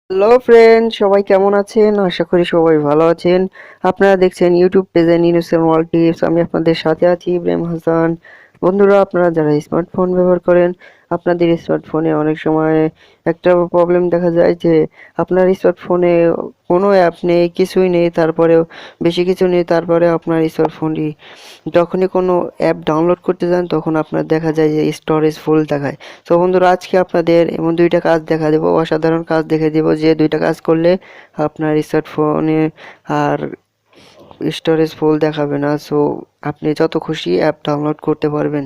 Hello friend, সবাই কেমন আছেন? আশা করি সবাই ভালো আছেন। আপনারা দেখছেন ইউটিউব পেজে ইননোসেন্ট ওয়ার্ল্ড টিপস। আমি আপনাদের সাথে আছি ইব্রাহিম হাসান। বন্ধুরা, আপনারা যারা স্মার্টফোন ব্যবহার করেন, আপনাদের স্মার্টফোনে অনেক সময় একটা প্রবলেম দেখা যায় যে আপনার স্মার্টফোনে কোনো অ্যাপ নেই, কিছুই নেই, তারপরেও বেশি কিছু নেই, তারপরে আপনার স্মার্টফোনটি যখনই কোনো অ্যাপ ডাউনলোড করতে যান তখন আপনার দেখা যায় যে স্টোরেজ ফুল দেখায়। তো বন্ধুরা, আজকে আপনাদের এমন দুইটা কাজ দেখা দেবো, অসাধারণ কাজ দেখে দেবো যে দুইটা কাজ করলে আপনার স্মার্টফোনে আর স্টোরেজ ফুল দেখাবে না। সো আপনি যত খুশি অ্যাপ ডাউনলোড করতে পারবেন।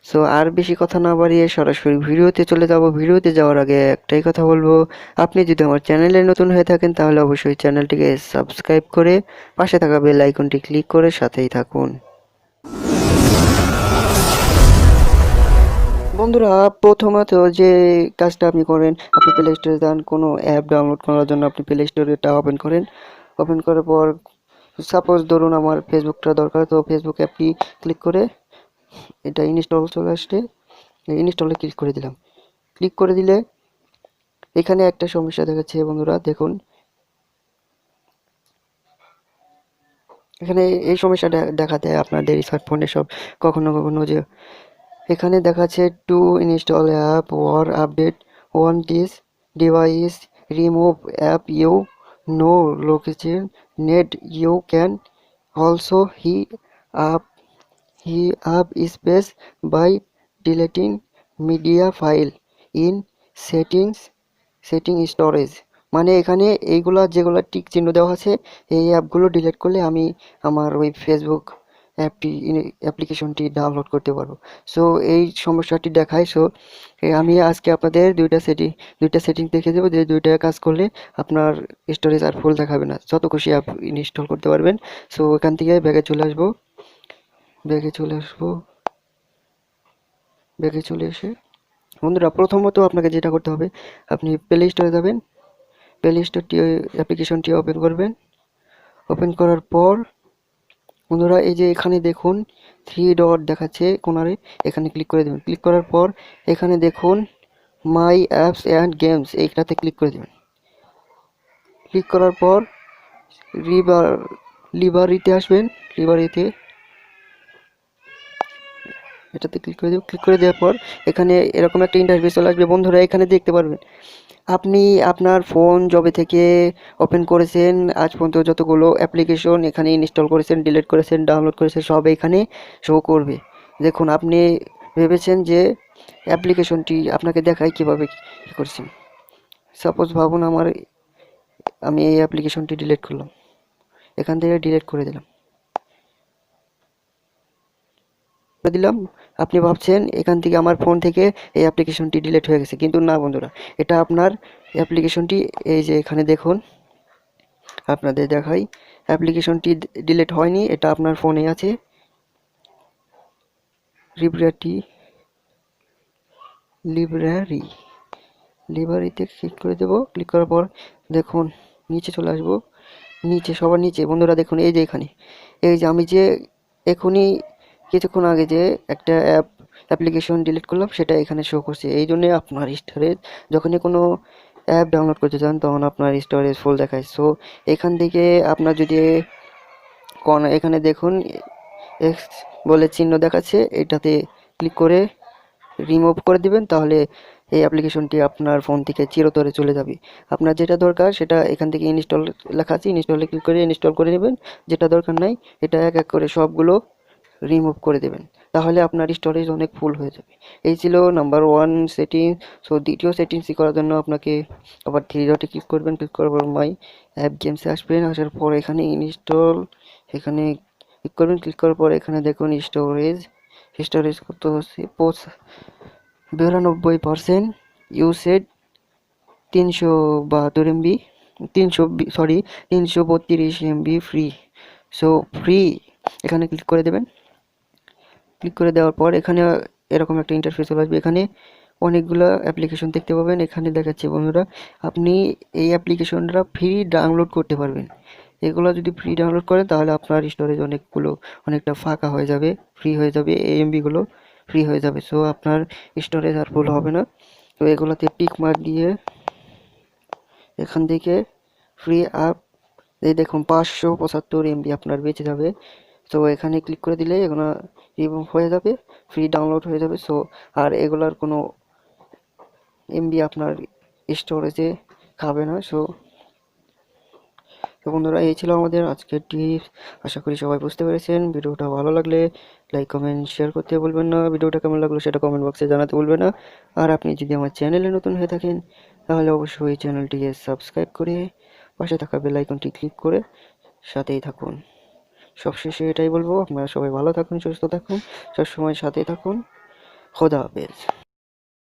সো আর বেশি কথা না বাড়িয়ে সরাসরি ভিডিওতে চলে যাব। ভিডিওতে যাওয়ার আগে একটাই কথা বলবো, আপনি যদি আমার চ্যানেলে নতুন হয়ে থাকেন তাহলে অবশ্যই চ্যানেলটিকে সাবস্ক্রাইব করে পাশে থাকা বেল আইকনটি ক্লিক করে সাথেই থাকুন। বন্ধুরা, প্রথমত যে কাজটা আপনি করেন, আপনি প্লে স্টোরে যান, কোনো অ্যাপ ডাউনলোড করার জন্য আপনি প্লে স্টোরটা ওপেন করেন। ওপেন করার পর সাপোজ ধরুন আমার ফেসবুকটা দরকার, তো ফেসবুক অ্যাপটি ক্লিক করে এটা ইনস্টল চলে আসলে ইনস্টলে ক্লিক করে দিলাম। ক্লিক করে দিলে এখানে একটা সমস্যা দেখাচ্ছে বন্ধুরা, দেখুন এখানে এই সমস্যাটা দেখা দেয় আপনাদের স্মার্টফোনে সব কখনো কখনো, যে এখানে দেখাচ্ছে to install app or update on this device, remove app you know location net, you can also up he up space by deleting media file in settings setting storage. মানে এখানে এইগুলা যেগুলা টিক চিহ্ন দেওয়া আছে, এই অ্যাপগুলো ডিলিট করলে আমি আমার ওই ফেসবুক অ্যাপ্লিকেশনটি ডাউনলোড করতে পারবো। সো এই সমস্যাটি দেখায়। সো আমি আজকে আপনাদের দুইটা সেটিং দেখে দেবো, যে দুইটা কাজ করলে আপনার স্টোরেজ আর ফুল দেখাবে না, যত খুশি অ্যাপ ইনস্টল করতে পারবেন। সো এখান থেকে ব্যাগে চলে আসবো। ব্যাগে চলে এসে বন্ধুরা, প্রথমত আপনাকে যেটা করতে হবে, আপনি প্লে স্টোরে যাবেন। প্লে স্টোরটি অ্যাপ্লিকেশনটি ওপেন করবেন। ওপেন করার পর বন্ধুরা, এই যে এখানে দেখুন থ্রি ডট দেখাচ্ছে কোনারে, এখানে ক্লিক করে দেবেন। ক্লিক করার পর এখানে দেখুন মাই অ্যাপস অ্যান্ড গেমস, এইটাতে ক্লিক করে দেবেন। ক্লিক করার পর রিবার লিবারিতে আসবেন। লিবারিতে এটাতে ক্লিক করে দেবেন। ক্লিক করে দেওয়ার পর এখানে এরকম একটা ইন্টারফেস চলে আসবে। বন্ধুরা, এখানে দেখতে পারবেন আপনি আপনার ফোন যবে থেকে ওপেন করেছেন আজ পর্যন্ত যতগুলো অ্যাপ্লিকেশন এখানে ইনস্টল করেছেন, ডিলিট করেছেন, ডাউনলোড করেছেন, সব এখানে শো করবে। দেখুন, আপনি ভেবেছেন যে অ্যাপ্লিকেশনটি আপনাকে দেখায় কীভাবে কী করছেন। সাপোজ ভাবুন আমি এই অ্যাপ্লিকেশনটি ডিলিট করলাম, এখান থেকে ডিলিট করে দিলাম। আপনি ভাবছেন এখান থেকে আমার ফোন থেকে এই অ্যাপ্লিকেশনটি ডিলিট হয়ে গেছে, কিন্তু না বন্ধুরা, এটা আপনার অ্যাপ্লিকেশনটি এই যে এখানে দেখুন, আপনাদের দেখাই, অ্যাপ্লিকেশনটি ডিলিট হয়নি, এটা আপনার ফোনে আছে। লিব্রারি লিব্রারিতে ক্লিক করে দেবো। ক্লিক করার পর দেখুন নিচে চলে আসবো। নিচে সবার নিচে বন্ধুরা দেখুন, এই যে এখানে, এই যে আমি যে এখনই কিছুক্ষণ আগে যে একটা অ্যাপ্লিকেশন ডিলিট করলাম সেটা এখানে শো করছে। এই জন্যে আপনার স্টোরেজ যখনই কোনো অ্যাপ ডাউনলোড করতে চান তখন আপনার স্টোরেজ ফুল দেখায়। সো এখান থেকে আপনার যদি এখানে দেখুন এক্স বলে চিহ্ন দেখাচ্ছে, এটাতে ক্লিক করে রিমুভ করে দিবেন, তাহলে এই অ্যাপ্লিকেশনটি আপনার ফোন থেকে চিরতরে চলে যাবে। আপনার যেটা দরকার সেটা এখান থেকে ইনস্টল লেখা আছে, ইনস্টলে ক্লিক করে ইনস্টল করে নেবেন। যেটা দরকার নাই এটা এক এক করে সবগুলো রিমুভ করে দেবেন, তাহলে আপনার স্টোরেজ অনেক ফুল হয়ে যাবে। এই ছিল নাম্বার ওয়ান সেটিং। সো দ্বিতীয় সেটিংসটি করার জন্য আপনাকে আবার থ্রি ডটে ক্লিক করবেন। ক্লিক করার পর মাই অ্যাপ গেমসে আসবেন। আসার পর এখানে ইনস্টল, এখানে ক্লিক করবেন। ক্লিক করার পর এখানে দেখুন স্টোরেজ কত হচ্ছে 92%। ইউসেড 372 MB, 332 MB free. So free, এখানে ক্লিক করে দেবেন। ক্লিক করে দেওয়ার পর এখানে এরকম একটা ইন্টারফেস চলে আসবে। এখানে অনেকগুলো অ্যাপ্লিকেশন দেখতে পাবেন। এখানে দেখাচ্ছে বন্ধুরা, আপনি এই অ্যাপ্লিকেশনটা ফ্রি ডাউনলোড করতে পারবেন। এগুলো যদি ফ্রি ডাউনলোড করেন তাহলে আপনার স্টোরেজ অনেকটা ফাঁকা হয়ে যাবে, ফ্রি হয়ে যাবে, এমবিগুলো ফ্রি হয়ে যাবে। সো আপনার স্টোরেজ আর ফুল হবে না। তো এগুলোতে টিক মার্ক দিয়ে এখান থেকে ফ্রি অ্যাপ এই দেখুন 575 MB আপনার বেঁচে যাবে। তো এখানে ক্লিক করে দিলে এগুলো রিমুভ হয়ে যাবে, ফ্রি ডাউনলোড হয়ে যাবে। সো আর এগুলার কোনো এমবি আপনার স্টোরেজে খাবে না। তো বন্ধুরা, এই ছিল আমাদের আজকের টিপস। আশা করি সবাই বুঝতে পেরেছেন। ভিডিওটা ভালো লাগলে লাইক কমেন্ট শেয়ার করতে ভুলবেন না। ভিডিওটা কেমন লাগলো সেটা কমেন্ট বক্সে জানাতে ভুলবেন না। আর আপনি যদি আমার চ্যানেলে নতুন হয়ে থাকেন তাহলে অবশ্যই চ্যানেলটিকে সাবস্ক্রাইব করে পাশে থাকা বেল আইকনটি ক্লিক করে সাথেই থাকুন। সবশেষে এটাই বলবো, আপনারা সবাই ভালো থাকুন, সুস্থ থাকুন, সবসময় সাথে থাকুন। খোদা হাফেজ।